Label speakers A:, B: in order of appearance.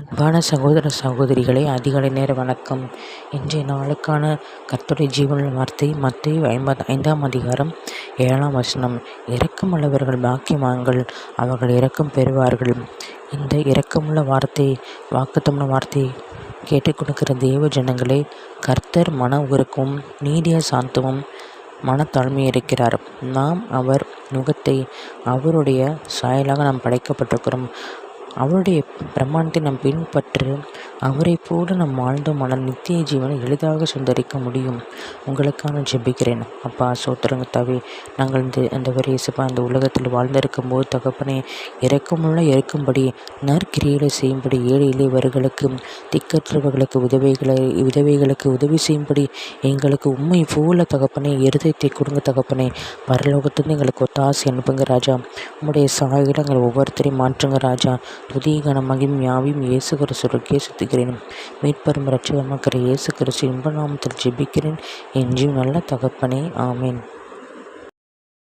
A: அன்பான சகோதர சகோதரிகளே, அதிகாலை நேர வணக்கம். இன்றைய நாளுக்கான கர்த்தருடைய ஜீவனுள்ள வார்த்தை மத்தேயு 5ஆம் அதிகாரம் 7ஆம் வசனம். இரக்கமுள்ளவர்கள் பாக்கியவான்கள், அவர்கள் இரக்கம் பெறுவார்கள். இந்த இரக்கமுள்ள வார்த்தை, வாக்குத்தமுள்ள வார்த்தை கேட்டுக்கொடுக்கிற தேவ ஜனங்களே, கர்த்தர் மன உருக்கமும் நீடிய சாந்தமும் மனத்தாழ்மை இருக்கிறார். நாம் அவர் நுகத்தை, அவருடைய சாயலாக நாம் படைக்கப்பட்டிருக்கிறோம். அவருடைய பிரமாணத்தை நாம் பின்பற்று அவரை போல நாம் வாழ்ந்தோமானால் நித்திய ஜீவனை எளிதாக சுந்தரிக்க முடியும். உங்களுக்காக ஜெபிக்கிறேன். அப்பா சோத்திரங்கத்தாவே, நாங்கள் இந்த வரியசப்பா இந்த உலகத்தில் வாழ்ந்திருக்கும் போது தகப்பனே, இருக்கும்படி நற்கிரிகளை செய்யும்படி, ஏழை எளியவர்களுக்கு திக்கற்றவர்களுக்கு விதவைகளுக்கு உதவி செய்யும்படி எங்களுக்கு உண்மை போல தகப்பனே இருதயத்தை கொடுங்க தகப்பனே. பரலோகத்திலிருந்து எங்களுக்கு ஒத்தாசை அனுப்புங்க ராஜா. உம்முடைய சாயலை எங்களை ஒவ்வொருத்தரையும் மாற்றுங்க ராஜா. துதிகன மகிமை யாவையும் இயேசு கிறிஸ்துவுக்கே சுத்துகிறேன். மீட்பெரும் இரட்சகருமாகிய இயேசு கிறிஸ்து இன்ப நாமத்தில் ஜெபிக்கிறேன். என் நல்ல தகப்பனே, ஆமேன்.